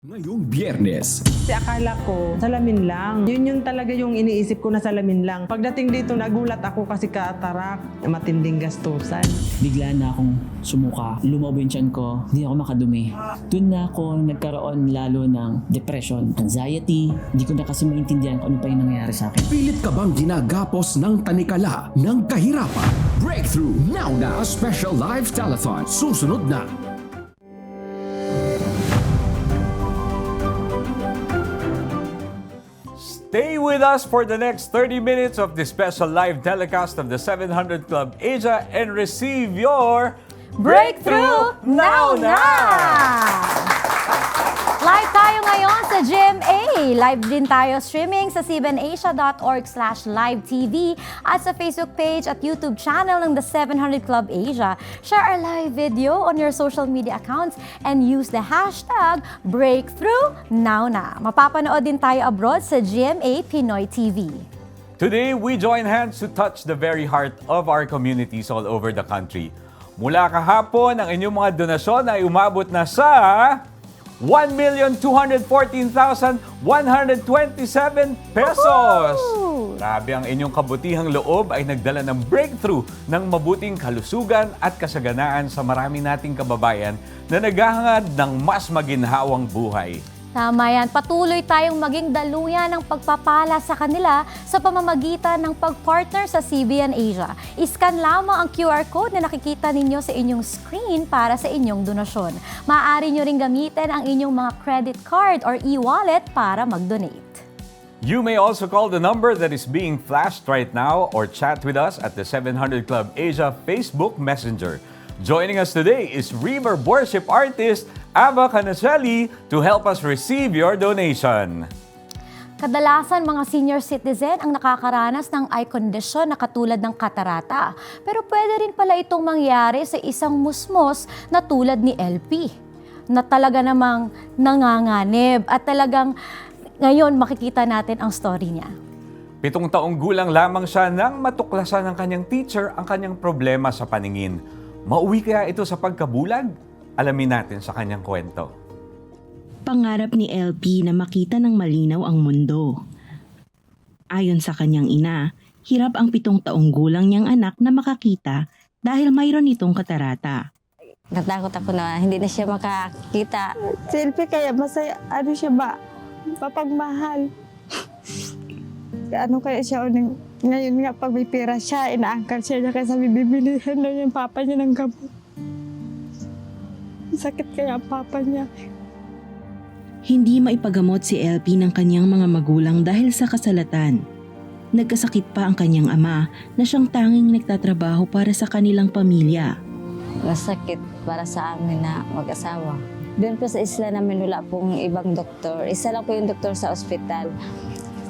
Ngayong Biyernes, Kasi akala ko, salamin lang. Yun yung talaga yung iniisip ko na salamin lang. Pagdating dito, nagulat ako kasi katarak, matinding gastusan. Bigla na akong sumuka, lumabo yung tiyan ko, hindi ako makadumi. Doon na ako nagkaroon lalo ng depression, anxiety, hindi ko na kasi maintindihan kung ano pa yung nangyayari sa akin. pilit ka bang ginagapos ng tanikala ng kahirapan? Breakthrough Now Na Special Live Telethon. Susunod na. Stay with us for the next 30 minutes of the special live telecast of the 700 Club Asia and receive your Breakthrough Now Na! Live tayo ngayon sa GMA. Live din tayo streaming sa 7asia.org/live-tv at sa Facebook page at YouTube channel ng The 700 Club Asia. Share our live video on your social media accounts and use the hashtag Breakthrough Now Na. Mapapanood din tayo abroad sa GMA Pinoy TV. Today, we join hands to touch the very heart of our communities all over the country. Mula kahapon, ang inyong mga donasyon ay umabot na sa 1,214,127 pesos! Grabe, ang inyong kabutihang loob ay nagdala ng breakthrough ng mabuting kalusugan at kasaganaan sa marami nating kababayan na naghahangad ng mas maginhawang buhay. Tama yan. Patuloy tayong maging daluyan ng pagpapala sa kanila sa pamamagitan ng pagpartner sa CBN Asia. Iscan lamang ang QR code na nakikita ninyo sa inyong screen para sa inyong donasyon. Maaari nyo ring gamitin ang inyong mga credit card or e-wallet para mag-donate. You may also call the number that is being flashed right now or chat with us at the 700 Club Asia Facebook Messenger. Joining us today is River worship artist Ava Canacelli to help us receive your donation. Kadalasan mga senior citizen ang nakakaranas ng eye condition na katulad ng katarata. Pero pwede rin pala itong mangyari sa isang musmos na tulad ni LP, na talaga namang nanganganib at talagang ngayon makikita natin ang story niya. 7 taong gulang lamang siya nang matuklasan ng kanyang teacher ang kanyang problema sa paningin. Mauwi kaya ito sa pagkabulag? Alamin natin sa kanyang kwento. Pangarap ni LP na makita ng malinaw ang mundo. Ayon sa kanyang ina, hirap ang 7 taong gulang niyang anak na makakita dahil mayroon itong katarata. Natakot ako na hindi na siya makakita. Selfie kaya masaya, siya ba? Mapagmahal. Ano kaya siya uning, ngayon nga pag may pera siya, inaangkal siya niya kasi bibilihan na yung papa niya ng gamot. Sakit kaya ang papa niya. Hindi maipagamot si LP ng kanyang mga magulang dahil sa kasalatan. Nagkasakit pa ang kanyang ama na siyang tanging nagtatrabaho para sa kanilang pamilya. Masakit para sa amin na mag-asawa. Doon po sa isla namin wala pong ibang doktor. Isa lang po yung doktor sa ospital.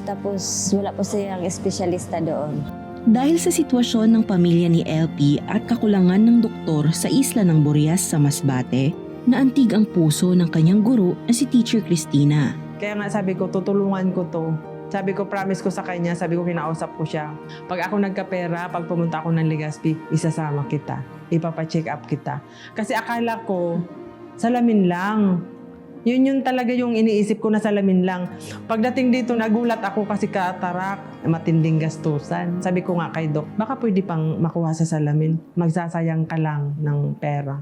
Tapos wala po siyang espesyalista doon. Dahil sa sitwasyon ng pamilya ni LP at kakulangan ng doktor sa isla ng Burias sa Masbate, naantig ang puso ng kanyang guro na si Teacher Cristina. Kaya nga sabi ko, tutulungan ko to. Sabi ko, promise ko sa kanya, sabi ko, kinausap ko siya. Pag ako nagkapera, pag pumunta ako ng Legazpi, isasama kita. Ipapacheck up kita. Kasi akala ko, salamin lang. Yun yung talaga yung iniisip ko na salamin lang. Pagdating dito, nagulat ako kasi katarak, matinding gastusan. Sabi ko nga kay Doc, baka pwede pang makuha sa salamin. Magsasayang ka lang ng pera.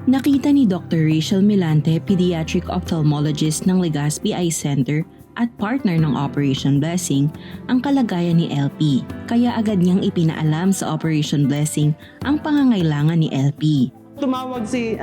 Nakita ni Dr. Rachel Milante, pediatric ophthalmologist ng Legazpi Eye Center at partner ng Operation Blessing, ang kalagayan ni LP. Kaya agad niyang ipinaalam sa Operation Blessing ang pangangailangan ni LP. Tumawag si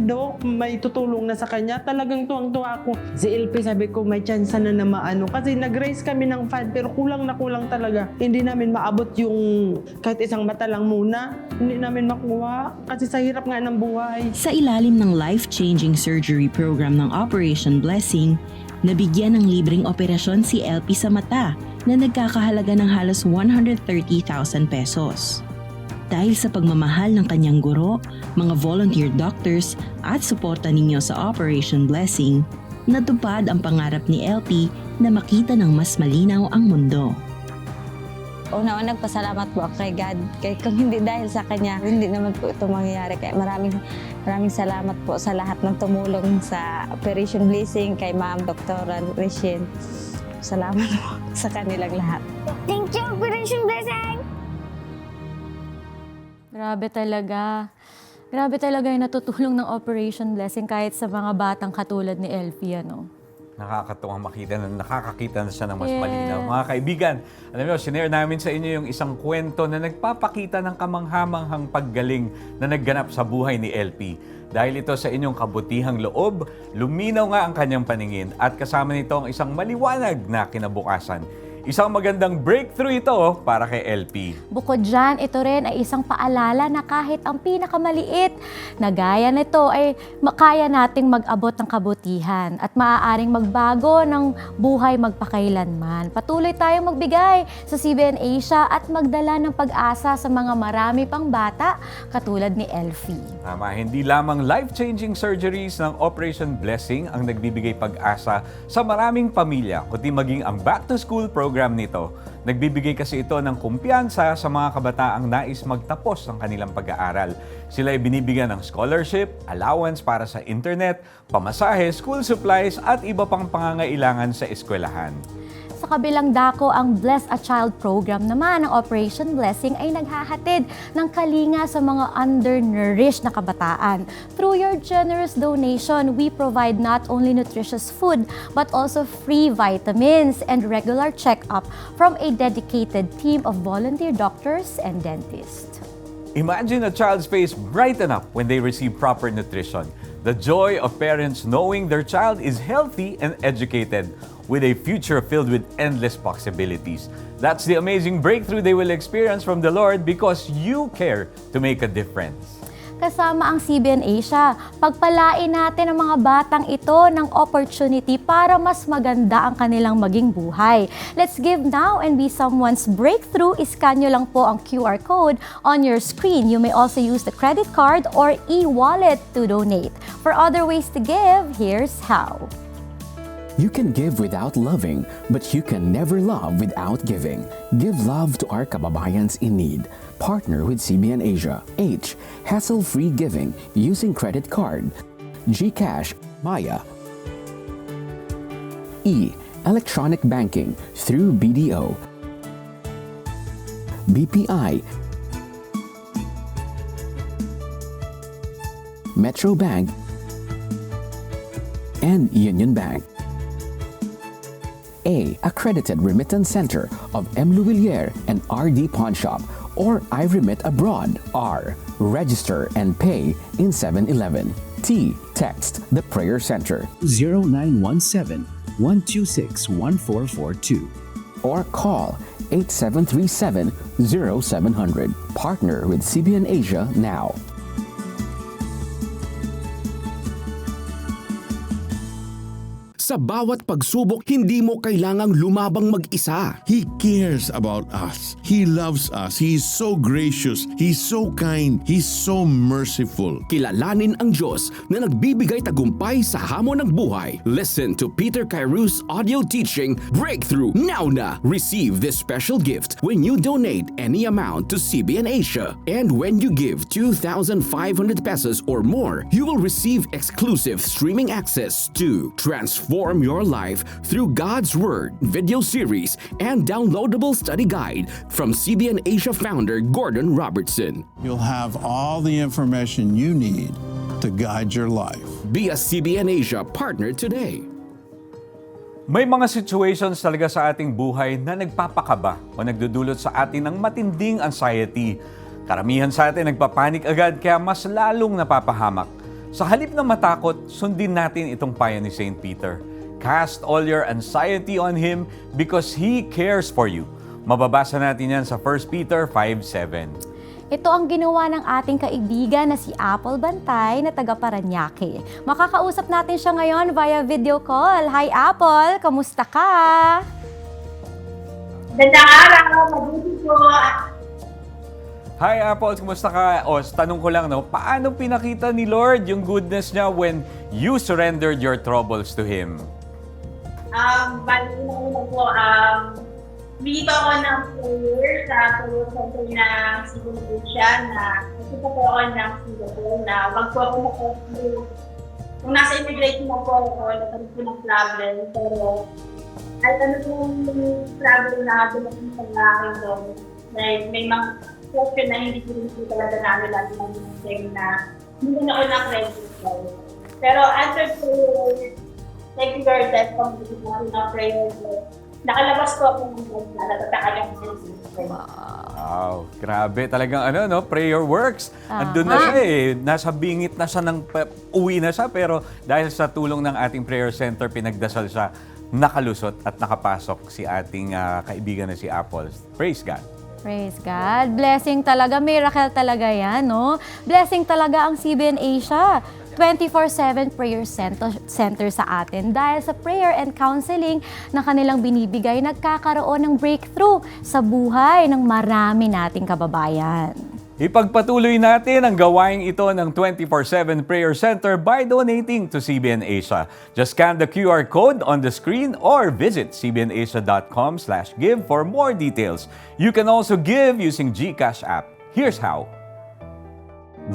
Doc, may tutulong na sa kanya. Talagang tuwang-tuwa ako. Si LP, sabi ko, may chance na maano. Kasi nag-raise kami ng fund, pero kulang na kulang talaga. Hindi namin maabot yung kahit isang mata lang muna. Hindi namin makuha kasi sa hirap nga ng buhay. Sa ilalim ng life-changing surgery program ng Operation Blessing, nabigyan ng libreng operasyon si LP sa mata na nagkakahalaga ng halos 130,000 pesos. Dahil sa pagmamahal ng kanyang guro, mga volunteer doctors at suporta ninyo sa Operation Blessing, natupad ang pangarap ni LP na makita ng mas malinaw ang mundo. Una-una nagpasalamat po ako kay God. Kung hindi dahil sa Kanya, hindi naman po ito mangyayari. Kaya maraming salamat po sa lahat ng tumulong sa Operation Blessing, kay Ma'am Dr. Rachel. Salamat po sa kanilang lahat. Thank you, Operation Blessing! Grabe talaga. Grabe talaga yung natutulong ng Operation Blessing kahit sa mga batang katulad ni Elfie, ano? Nakakatuwang makita na nakakakita na siya ng mas Yes. malinaw. Mga kaibigan, alam niyo, sinare namin sa inyo yung isang kwento na nagpapakita ng kamanghamanghang paggaling na nagganap sa buhay ni LP. Dahil ito sa inyong kabutihang loob, luminaw nga ang kanyang paningin at kasama nito ang isang maliwanag na kinabukasan. Isang magandang breakthrough ito para kay LP. Bukod dyan, ito rin ay isang paalala na kahit ang pinakamaliit na gaya nito ay makaya nating mag-abot ng kabutihan at maaaring magbago ng buhay magpakailanman. Patuloy tayong magbigay sa CBN Asia at magdala ng pag-asa sa mga marami pang bata katulad ni Elfie. Tama, hindi lamang life-changing surgeries ng Operation Blessing ang nagbibigay pag-asa sa maraming pamilya, kundi maging ang back-to-school program nito. Nagbibigay kasi ito ng kumpiyansa sa mga kabataang nais magtapos ng kanilang pag-aaral. Sila ay binibigyan ng scholarship, allowance para sa internet, pamasahe, school supplies at iba pang pangangailangan sa eskwelahan. Sa kabilang dako, ang Bless a Child program naman ng Operation Blessing ay naghahatid ng kalinga sa mga undernourished na kabataan. Through your generous donation, we provide not only nutritious food but also free vitamins and regular check-up from a dedicated team of volunteer doctors and dentists. Imagine a child's face brighten up when they receive proper nutrition. The joy of parents knowing their child is healthy and educated with a future filled with endless possibilities. That's the amazing breakthrough they will experience from the Lord because you care to make a difference. Kasama ang CBN Asia, pagpalain natin ang mga batang ito ng opportunity para mas maganda ang kanilang maging buhay. Let's give now and be someone's breakthrough. Iscan nyo lang po ang QR code on your screen. You may also use the credit card or e-wallet to donate. For other ways to give, here's how. You can give without loving, but you can never love without giving. Give love to our kababayans in need. Partner with CBN Asia. H. Hassle-free giving using credit card. GCash, Maya. E. Electronic banking through BDO. BPI. Metro Bank. And Union Bank. A. Accredited remittance center of M. Louvillier and RD Pawn Shop or I Remit Abroad. R. Register and pay in 7-Eleven. T. Text the Prayer Center 0917 126 1442 or call 8737 0700. Partner with CBN Asia now. Sa bawat pagsubok, hindi mo kailangang lumabang mag-isa. He cares about us. He loves us. He is so gracious. He's so kind. He's so merciful. Kilalanin ang Diyos na nagbibigay tagumpay sa hamon ng buhay. Listen to Peter Kairou's audio teaching, Breakthrough, now na! Receive this special gift when you donate any amount to CBN Asia. And when you give 2,500 pesos or more, you will receive exclusive streaming access to Transform Your Life through God's Word, video series, and downloadable study guide from CBN Asia founder Gordon Robertson. You'll have all the information you need to guide your life. Be a CBN Asia partner today. May mga situations talaga sa ating buhay na nagpapakaba o nagdudulot sa atin ng matinding anxiety. Karamihan sa atin nagpapanik agad kaya mas lalong napapahamak. Sa halip na matakot, sundin natin itong payo ni St. Peter. Cast all your anxiety on Him because He cares for you. Mababasa natin yan sa 1 Peter 5:7. Ito ang ginawa ng ating kaibigan na si Apple Bantay na taga Paranaque. Makakausap natin siya ngayon via video call. Hi Apple, kamusta ka? Gandang araw, mabuti po. Hi Apple, kumusta ka? O, tanong ko lang, no, paano pinakita ni Lord yung goodness niya when you surrendered your troubles to Him? Bali na po, Bigyan ko ako ng prayer sa prayer center ng Siya na nagpunta po ako ng Singapore na wag po ako makapag. Kung nasa immigration na po ako, nagkaroon po ng problem. Pero ay ano yung problem na dumating sa akin doon. May mga question na hindi ko rin po talaga namin lagi ng na hindi na ako na-credit ko. Pero after prayer, thank you Lord that pag-ibig natin ng prayer, nakalabas ko ako ng God na natatakan yung Wow, grabe. Talagang prayer works. Andun na siya Nasa bingit na siya uwi na siya. Pero dahil sa tulong ng ating prayer center, pinagdasal siya, nakalusot at nakapasok si ating kaibigan na si Apple. Praise God. Praise God. Blessing talaga. Miracle talaga yan, no? Blessing talaga ang CBN Asia. 24/7 prayer center sa atin. Dahil sa prayer and counseling na kanilang binibigay, nagkakaroon ng breakthrough sa buhay ng marami nating kababayan. Ipagpatuloy natin ang gawaing ito ng 24/7 Prayer Center by donating to CBN Asia. Just scan the QR code on the screen or visit cbnasia.com/give for more details. You can also give using GCash app. Here's how.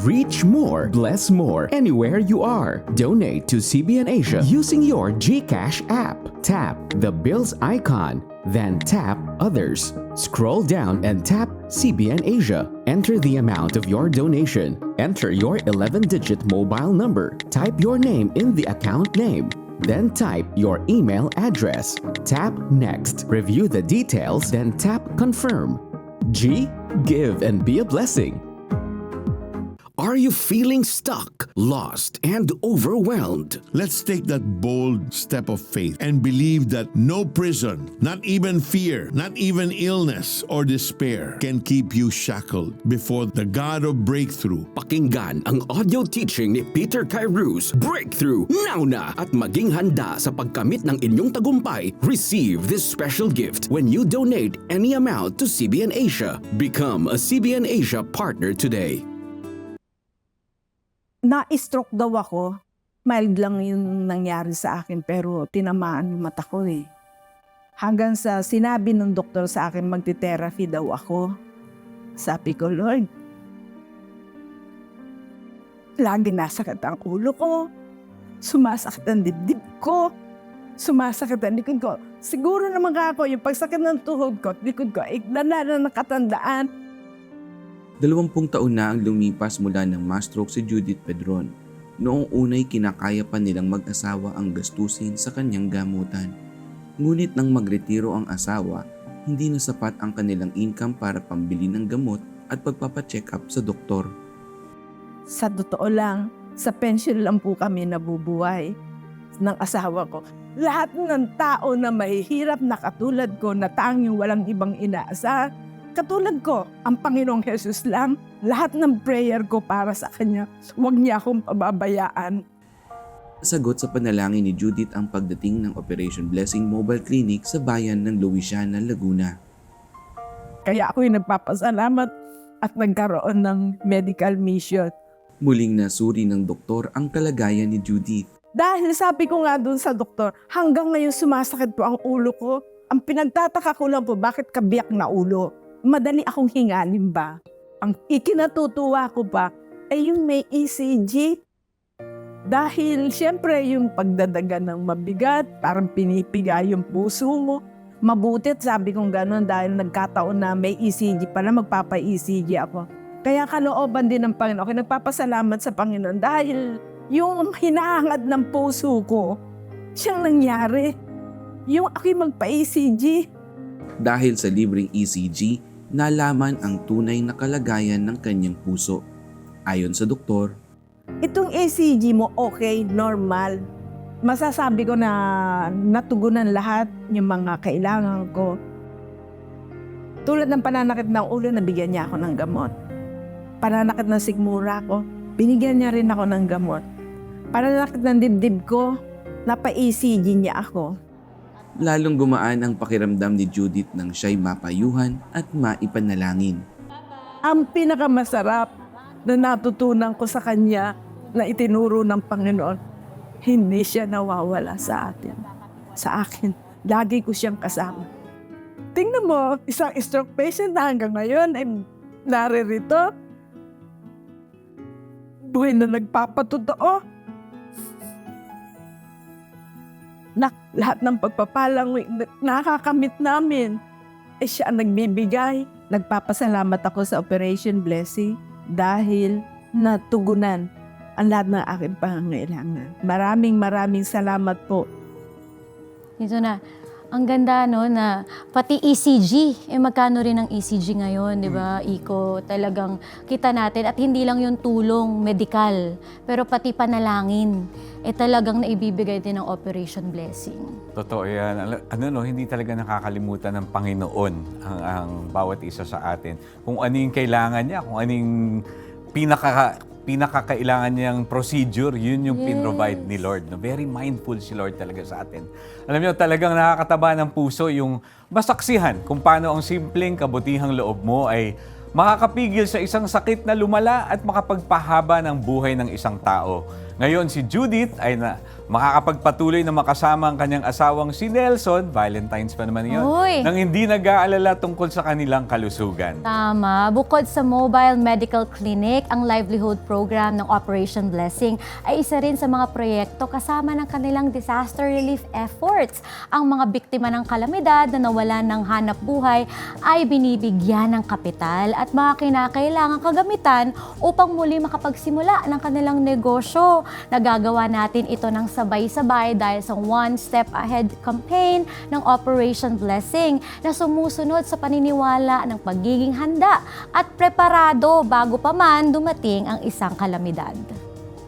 Reach more, bless more, anywhere you are. Donate to CBN Asia using your GCash app. Tap the bills icon, then tap Others. Scroll down and tap CBN Asia. Enter the amount of your donation. Enter your 11-digit mobile number. Type your name in the account name. Then type your email address. Tap Next. Review the details, then tap Confirm. G. Give and be a blessing. Are you feeling stuck, lost, and overwhelmed? Let's take that bold step of faith and believe that no prison, not even fear, not even illness or despair can keep you shackled before the God of breakthrough. Pakinggan ang audio teaching ni Peter Kairos, Breakthrough, now na! At maging handa sa pagkamit ng inyong tagumpay. Receive this special gift when you donate any amount to CBN Asia. Become a CBN Asia partner today. Na-stroke daw ako. Mild lang yung nangyari sa akin pero tinamaan yung mata ko eh. Hanggang sa sinabi ng doktor sa akin magti-therapy daw ako. Sabi ko, Lord, lagi nasakit ang ulo ko, sumasakit ang dibdib ko, sumasakit ang likod ko. Siguro naman ako yung pagsakit ng tuhod ko at likod ko, lala na nakatandaan. 20 taon na ang lumipas mula ng ma-stroke si Judith Pedron. Noong unay kinakaya pa nilang mag-asawa ang gastusin sa kanyang gamutan. Ngunit nang magretiro ang asawa, hindi na sapat ang kanilang income para pambili ng gamot at pagpapacheck up sa doktor. Sa totoo lang, sa pension lang po kami nabubuhay ng asawa ko. Lahat ng tao na mahihirap na katulad ko na tanging walang ibang inaasa, katulad ko, ang Panginoong Jesus lang, lahat ng prayer ko para sa Kanya, huwag niya akong pababayaan. Sagot sa panalangin ni Judith ang pagdating ng Operation Blessing Mobile Clinic sa bayan ng Louisiana, Laguna. Kaya ako'y nagpapasalamat at nagkaroon ng medical mission. Muling nasuri ng doktor ang kalagayan ni Judith. Dahil sabi ko nga doon sa doktor, hanggang ngayon sumasakit po ang ulo ko. Ang pinagtataka ko lang po, bakit kabiyak na ulo? Madali akong hingalin ba? Ang ikinatutuwa ko pa ay yung may ECG. Dahil siyempre yung pagdadaga ng mabigat, parang pinipiga yung puso mo. Mabutit, sabi kong gano'n dahil nagkataon na may ECG pala, magpapa-ECG ako. Kaya kalooban din ng Panginoon. Okay, nagpapasalamat sa Panginoon dahil yung hinahangad ng puso ko, siyang nangyari. Yung ako'y magpa-ECG. Dahil sa libreng ECG, nalaman ang tunay na kalagayan ng kanyang puso. Ayon sa doktor, itong ECG mo okay, normal. Masasabi ko na natugunan lahat yung mga kailangan ko. Tulad ng pananakit ng ulo, nabigyan niya ako ng gamot. Pananakit ng sigmura ko, binigyan niya rin ako ng gamot. Pananakit ng dibdib ko, napa-ECG niya ako. lalong gumaan ang pakiramdam ni Judith nang siya'y mapayuhan at maipanalangin. Ang pinakamasarap na natutunan ko sa kanya na itinuro ng Panginoon, hindi siya nawawala sa atin. Sa akin, lagi ko siyang kasama. tingnan mo, isang stroke patient na hanggang ngayon ay naririto. Buhay na nagpapatotoo. Lahat ng pagpapalang nakakamit namin, ay siya ang nagbibigay. Nagpapasalamat ako sa Operation Blessing dahil natugunan ang lahat ng aking pangangailangan. Maraming salamat po. Ito na. Ang ganda no na pati ECG, magkano rin ang ECG ngayon, 'di ba? Iko, talagang kita natin at hindi lang yung tulong medikal, pero pati panalangin talagang naibibigay din ng Operation Blessing. Totoo yan. Hindi talaga nakakalimutan ng Panginoon ang bawat isa sa atin. Kung ano yung kailangan niya, kung ano yung pinakakailangan niyang procedure, yun yung pinrovide ni Lord. No? Very mindful si Lord talaga sa atin. Alam niyo, talagang nakakataba ng puso yung masaksihan kung paano ang simpleng kabutihang loob mo ay makakapigil sa isang sakit na lumala at makapagpahaba ng buhay ng isang tao. Ngayon, si Judith ay makakapagpatuloy na makasama ang kanyang asawang si Nelson, Valentine's pa naman yun, nang hindi nag-aalala tungkol sa kanilang kalusugan. Tama. Bukod sa mobile medical clinic, ang livelihood program ng Operation Blessing ay isa rin sa mga proyekto kasama ng kanilang disaster relief efforts. Ang mga biktima ng kalamidad na nawalan ng hanap buhay ay binibigyan ng kapital at mga kinakailangang kagamitan upang muli makapagsimula ng kanilang negosyo. Nagagawa natin ito ng sabay-sabay dahil sa One Step Ahead campaign ng Operation Blessing na sumusunod sa paniniwala ng pagiging handa at preparado bago pa man dumating ang isang kalamidad.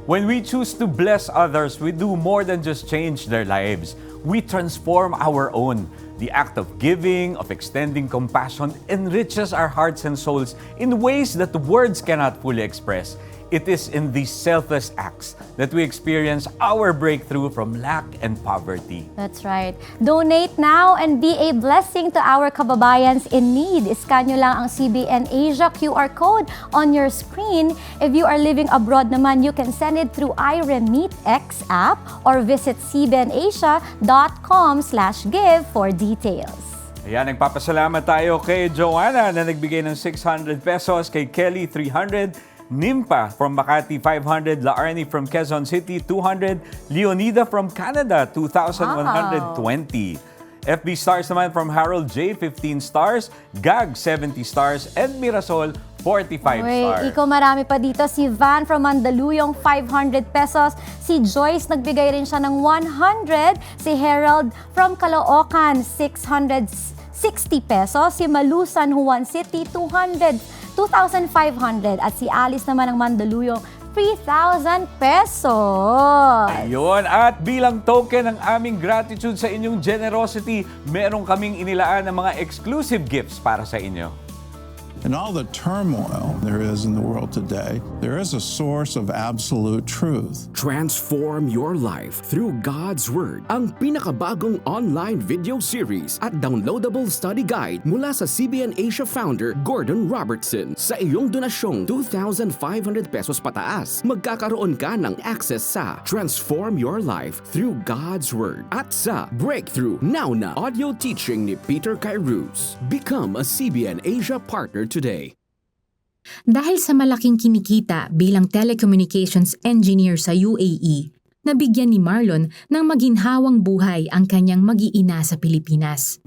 When we choose to bless others, we do more than just change their lives. We transform our own. The act of giving, of extending compassion, enriches our hearts and souls in ways that words cannot fully express. It is in these selfless acts that we experience our breakthrough from lack and poverty. That's right. Donate now and be a blessing to our kababayans in need. Scan nyo lang ang CBN Asia QR code on your screen. If you are living abroad naman, you can send it through iRemitX app or visit cbnasia.com/give for details. Ayan, nagpapasalamat tayo kay Joanna na nagbigay ng 600 pesos, kay Kelly 300, Nimpa from Makati 500, Laarni from Quezon City 200, Leonida from Canada 2,120. FB stars naman from Harold J 15 stars, Gag 70 stars, and Mirasol 45 stars. Ikaw marami pa dito. Si Van from Mandaluyong 500 pesos, si Joyce nagbigay rin siya ng 100, si Harold from Caloocan 660 pesos, si Malusan Juan City 2,500 at si Alice naman ng Mandaluyong 3,000 pesos. Ayun, at bilang token ng aming gratitude sa inyong generosity, meron kaming inilaan ng mga exclusive gifts para sa inyo. In all the turmoil there is in the world today, there is a source of absolute truth. Transform your life through God's Word. Ang pinakabagong online video series at downloadable study guide mula sa CBN Asia founder Gordon Robertson. Sa iyong donasyong 2,500 pesos pataas, magkakaroon ka ng access sa Transform Your Life through God's Word at sa Breakthrough Now Na audio teaching ni Peter Kairos. Become a CBN Asia partner today. Dahil sa malaking kinikita bilang telecommunications engineer sa UAE, nabigyan ni Marlon ng maginhawang buhay ang kanyang mag-iina sa Pilipinas.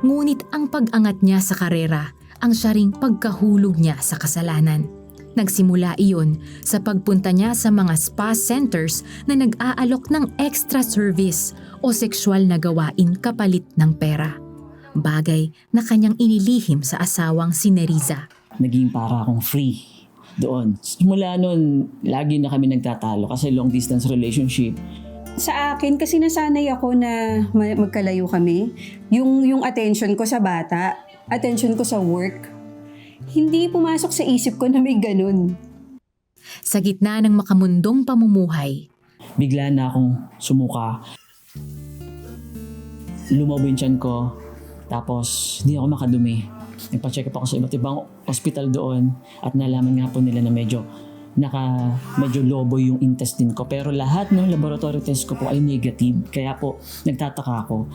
Ngunit ang pag-angat niya sa karera ang siya ring pagkahulog niya sa kasalanan. Nagsimula iyon sa pagpunta niya sa mga spa centers na nag-aalok ng extra service o sexual na gawain kapalit ng pera. Bagay na kanyang inilihim sa asawang si Neriza. Naging para akong free doon. Simula noon, lagi na kami nagtatalo kasi long distance relationship. Sa akin, kasi nasanay ako na magkalayo kami. Yung attention ko sa bata, attention ko sa work, hindi pumasok sa isip ko na may ganun. Sa gitna ng makamundong pamumuhay, bigla na akong sumuka. Lumabo yung tiyan ko. Tapos, hindi ako makadumi. Nagpa-check up ako sa iba't ibang hospital doon at nalaman nga po nila na medyo medyo lobo yung intestine ko. Pero lahat ng laboratory test ko po ay negative. Kaya po, nagtataka ako.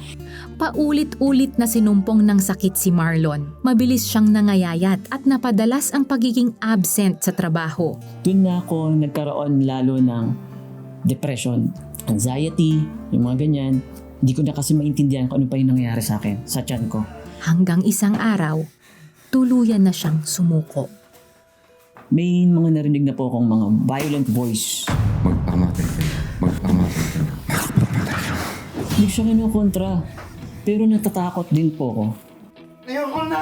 Paulit-ulit na sinumpong ng sakit si Marlon. Mabilis siyang nangayayat at napadalas ang pagiging absent sa trabaho. Doon na ako nagkaroon lalo ng depression, anxiety, yung mga ganyan. Hindi ko na kasi maintindihan kung ano pa yung nangyayari sa akin, sa tiyan ko. Hanggang isang araw, tuluyan na siyang sumuko. May mga narinig na po akong mga violent voice. Magpakamatay kayo. Magpakamatay kayo. Hindi siya kinukontra, pero natatakot din po ako. Ayoko na!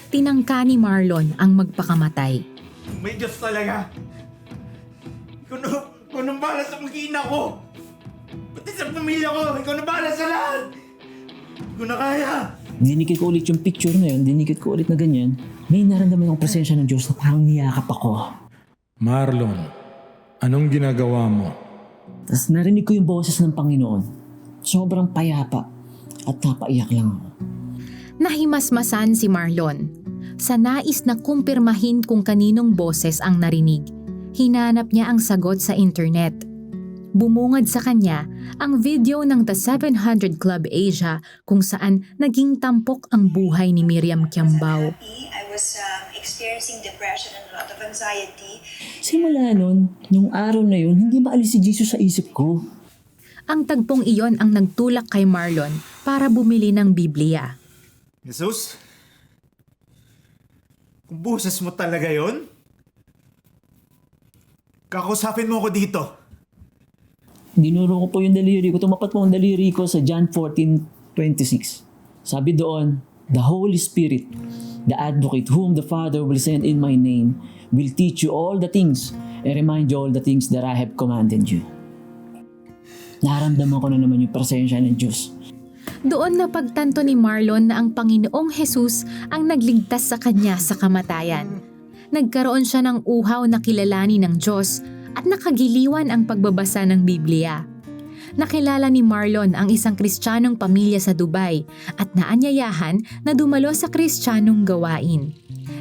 Tinangka ni Marlon ang magpakamatay. May Diyos talaga. Ikaw nang bahala sa mag-iina ko. Pati sa pamilya ko. Ikaw nang bahala sa lahat. Hindi ko na kaya. Dinikit ko ulit yung picture na yun, dinikit ko ulit na ganyan. May naramdaman akong presensya ng Diyos na parang niyakap ako. Marlon, anong ginagawa mo? Tapos narinig ko yung boses ng Panginoon. Sobrang payapa at napaiyak lang ako. Nahimasmasan si Marlon. Sa nais na kumpirmahin kung kaninong boses ang narinig, hinanap niya ang sagot sa internet. Bumungad sa kanya ang video ng The 700 Club Asia kung saan naging tampok ang buhay ni Miriam Kiambao. I was experiencing depression and a lot of anxiety. Simula nun, nung araw na yun, hindi maalis si Jesus sa isip ko. Ang tagpong iyon ang nagtulak kay Marlon para bumili ng Biblia. Jesus? Kung buses mo talaga yon, kakusapin mo ako dito. Dinuro ko po yung daliri ko. Tumapat po yung daliri ko sa John 14:26. Sabi doon, the Holy Spirit, the Advocate, whom the Father will send in my name, will teach you all the things and remind you all the things that I have commanded you. Naramdaman ko na naman yung presensya ng Diyos. Doon na pagtanto ni Marlon na ang Panginoong Jesus ang nagligtas sa kanya sa kamatayan. Nagkaroon siya ng uhaw na kilalanin ng Diyos at nakagiliwan ang pagbabasa ng Biblia. Nakilala ni Marlon ang isang Kristiyanong pamilya sa Dubai at naanyayahan na dumalo sa Kristiyanong gawain.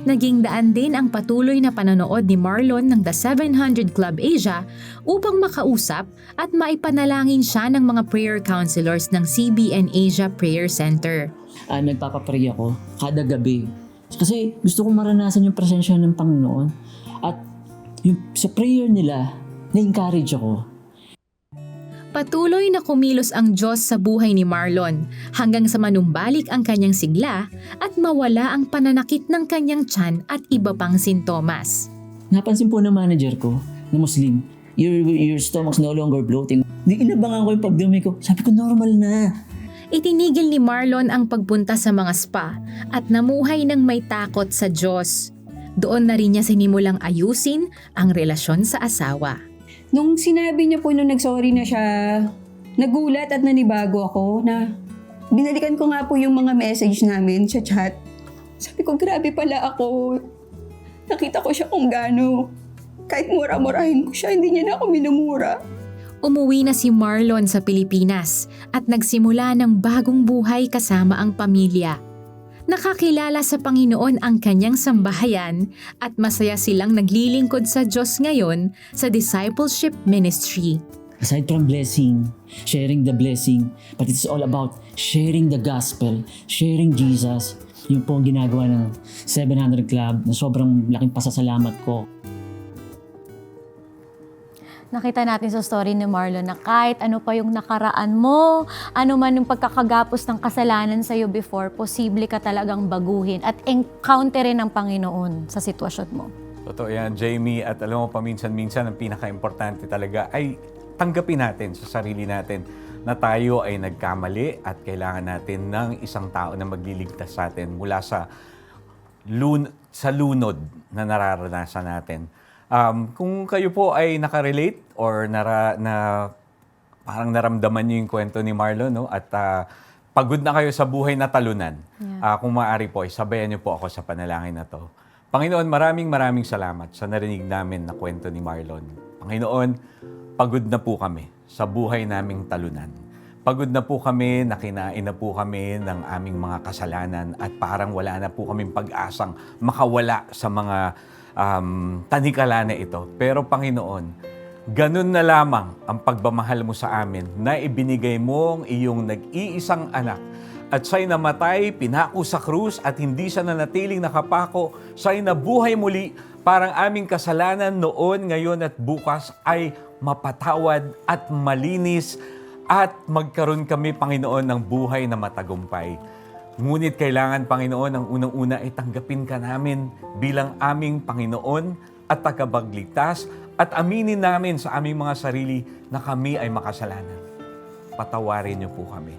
Naging daan din ang patuloy na panonood ni Marlon ng The 700 Club Asia upang makausap at maipanalangin siya ng mga prayer counselors ng CBN Asia Prayer Center. Nagpapapray ako kada gabi kasi gusto kong maranasan yung presensya ng Panginoon at yung sa prayer nila, na-encourage ako. Patuloy na kumilos ang Diyos sa buhay ni Marlon hanggang sa manumbalik ang kanyang sigla at mawala ang pananakit ng kanyang tiyan at iba pang sintomas. Napansin po ng manager ko na Muslim, your stomach's no longer bloating. Di inabangan ko yung pagdumi ko. Sabi ko, normal na. Itinigil ni Marlon ang pagpunta sa mga spa at namuhay ng may takot sa Diyos. Doon na rin niya sinimulang ayusin ang relasyon sa asawa. Nung sinabi niya po nung nagsorry na siya, nagulat at nanibago ako na binalikan ko nga po yung mga message namin sa chat. Sabi ko, grabe pala ako. Nakita ko siya kung gaano. Kahit mura-murahin ko siya, hindi niya na ako minumura. Umuwi na si Marlon sa Pilipinas at nagsimula ng bagong buhay kasama ang pamilya. Nakakilala sa Panginoon ang kanyang sambahayan at masaya silang naglilingkod sa Diyos ngayon sa discipleship ministry. Aside from blessing, sharing the blessing, but it's all about sharing the gospel, sharing Jesus. Yun po ang ginagawa ng 700 Club na sobrang laking pasasalamat ko. Nakita natin sa story ni Marlon na kahit ano pa yung nakaraan mo, ano man yung pagkakagapos ng kasalanan sa'yo before, posible ka talagang baguhin at encounterin ng Panginoon sa sitwasyon mo. Totoo yan, Jamie. At alam mo, paminsan-minsan ang pinaka-importante talaga ay tanggapin natin sa sarili natin na tayo ay nagkamali at kailangan natin ng isang tao na magliligtas sa atin mula sa lunod na nararanasan natin. Kung kayo po ay nakarelate or parang naramdaman niyo yung kwento ni Marlon, no? At pagod na kayo sa buhay na talunan, kung maaari po, sabayan niyo po ako sa panalangin na to. Panginoon, maraming salamat sa narinig namin na kwento ni Marlon. Panginoon, pagod na po kami sa buhay naming talunan. Pagod na po kami, nakinain na po kami ng aming mga kasalanan at parang wala na po kaming pag-asang makawala sa mga tanikala na ito. Pero Panginoon, ganun na lamang ang pagmamahal mo sa amin na ibinigay mo ang iyong nag-iisang anak at siya'y namatay, pinako sa krus at hindi siya nanatiling nakapako, siya'y nabuhay muli, parang aming kasalanan noon, ngayon at bukas ay mapatawad at malinis at magkaroon kami, Panginoon, ng buhay na matagumpay. Ngunit kailangan, Panginoon, ang unang-una ay tanggapin ka namin bilang aming Panginoon at tagapagligtas at aminin namin sa aming mga sarili na kami ay makasalanan. Patawarin niyo po kami.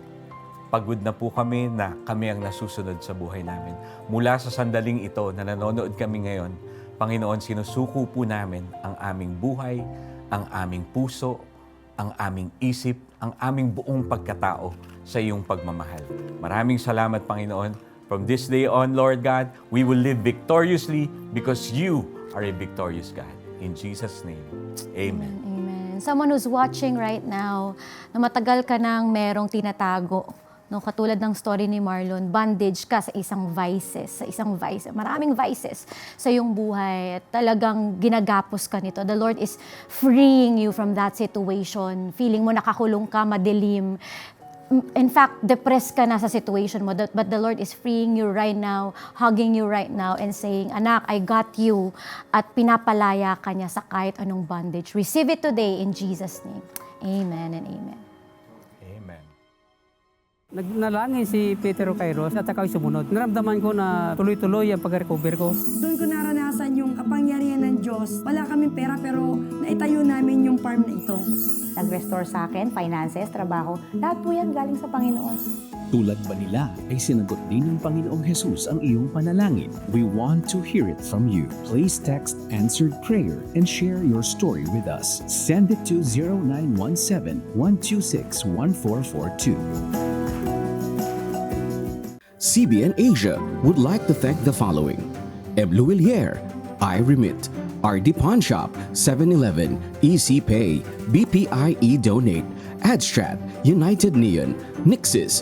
Pagod na po kami na kami ang nasusunod sa buhay namin. Mula sa sandaling ito na nanonood kami ngayon, Panginoon, sinusuko po namin ang aming buhay, ang aming puso, ang aming isip, ang aming buong pagkatao sa iyong pagmamahal. Maraming salamat, Panginoon. From this day on, Lord God, we will live victoriously because you are a victorious God. In Jesus' name, amen. Amen. Someone who's watching right now, na matagal ka nang merong tinatago, no, katulad ng story ni Marlon, bondage ka sa isang vices, maraming vices sa iyong buhay, at talagang ginagapos ka nito. The Lord is freeing you from that situation. Feeling mo nakakulong ka, madilim. In fact, depressed ka na sa situation mo, but the Lord is freeing you right now, hugging you right now, and saying, anak, I got you, at pinapalaya ka niya sa kahit anong bondage. Receive it today in Jesus' name. Amen and amen. Nagnalangin si Peter Kairos at ako'y sumunod. Naramdaman ko na tuloy-tuloy ang pag-recover ko. Doon ko naranasan yung kapangyarihan ng Diyos. Wala kaming pera pero naitayo namin yung farm na ito. Nag-restore sa akin, finances, trabaho. Lahat po yan galing sa Panginoon. Tulad ba nila ay sinagot din ng Panginoong Jesus ang iyong panalangin? We want to hear it from you. Please text answered prayer and share your story with us. Send it to 0917-126-1442. CBN Asia would like to thank the following: Eblu Villier, iRemit, RD Pawn Shop, 7-Eleven, EC Pay, BPIE Donate, AdStrat, United Neon, Nixis,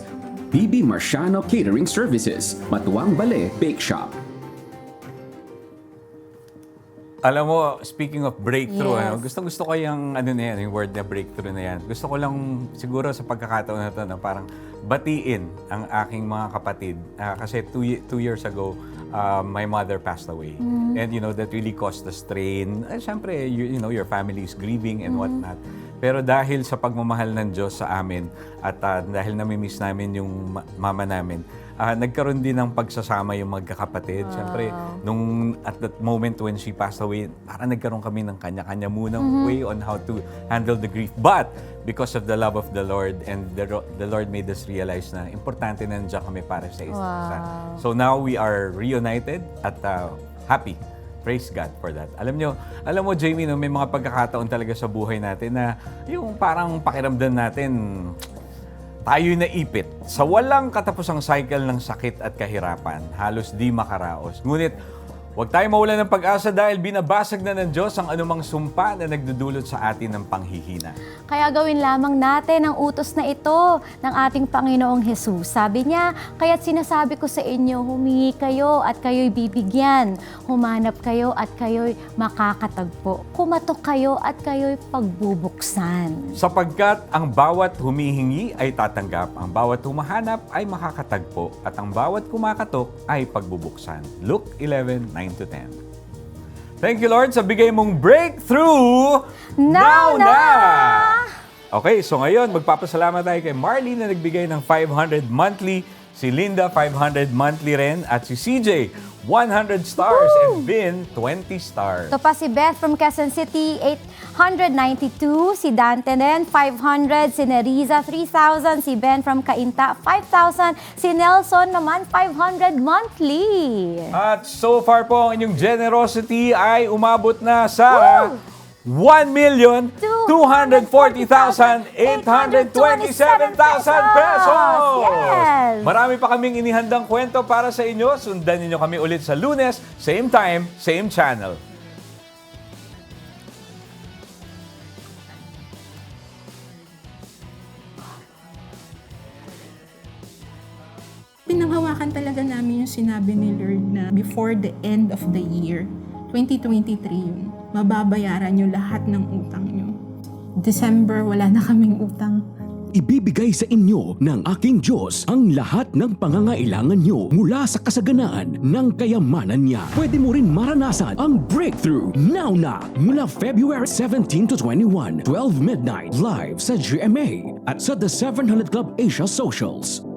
BB Marciano Catering Services, Matuang Bale Bake Shop. Alam mo, speaking of breakthrough, Yes. gusto ko yung yung word na breakthrough na yan. Gusto ko lang siguro sa pagkakataon na ito na parang batiin ang aking mga kapatid. Kasi two years ago, my mother passed away. And that really caused the strain. Siyempre, your family is grieving and whatnot. Pero dahil sa pagmamahal ng Diyos sa amin at dahil namimiss namin yung mama namin, nagkaroon din ng pagsasama yung magkakapatid. Siyempre, at that moment when she passed away, parang nagkaroon kami ng kanya-kanya munang way on how to handle the grief. But because of the love of the Lord and the Lord made us realize na importante na nandiyan kami para sa isa't isa. So now we are reunited at happy. Praise God for that. Alam mo Jamie, may mga pagkakataon talaga sa buhay natin na yung parang pakiramdam natin, tayo'y naipit sa walang katapusang cycle ng sakit at kahirapan. Halos di makaraos. Ngunit, huwag tayong mawalan ng pag-asa dahil binabasag na ng Diyos ang anumang sumpa na nagdudulot sa atin ng panghihina. Kaya gawin lamang natin ang utos na ito ng ating Panginoong Jesus. Sabi niya, kaya't sinasabi ko sa inyo, humingi kayo at kayo'y bibigyan. Humanap kayo at kayo'y makakatagpo. Kumatok kayo at kayo'y pagbubuksan. Sapagkat ang bawat humihingi ay tatanggap, ang bawat humahanap ay makakatagpo, at ang bawat kumakatok ay pagbubuksan. Luke 11:9-10. Thank you, Lord, sa bigay mong breakthrough now na! Okay, so ngayon, magpapasalamat tayo kay Marlene na nagbigay ng 500 monthly, si Linda 500 monthly rin, at si CJ 100 stars, and Vin 20 stars. Ito pa si Beth from Quezon City, 892. Si Dante din, 500. Si Neriza, 3,000. Si Ben from Cainta, 5,000. Si Nelson naman, 500 monthly. At so far po, ang inyong generosity ay umabot na sa 1,240,827,000 pesos! Yes! Marami pa kaming inihandang kwento para sa inyo. Sundan niyo kami ulit sa Lunes, same time, same channel. pinanghawakan talaga namin yung sinabi ni Lord na before the end of the year, 2023 yun, mababayaran nyo lahat ng utang nyo. December, wala na kaming utang. Ibibigay sa inyo ng aking Diyos ang lahat ng pangangailangan nyo mula sa kasaganaan ng kayamanan niya. Pwede mo rin maranasan ang breakthrough now na mula February 17 to 21, 12 midnight live sa GMA at sa The 700 Club Asia Socials.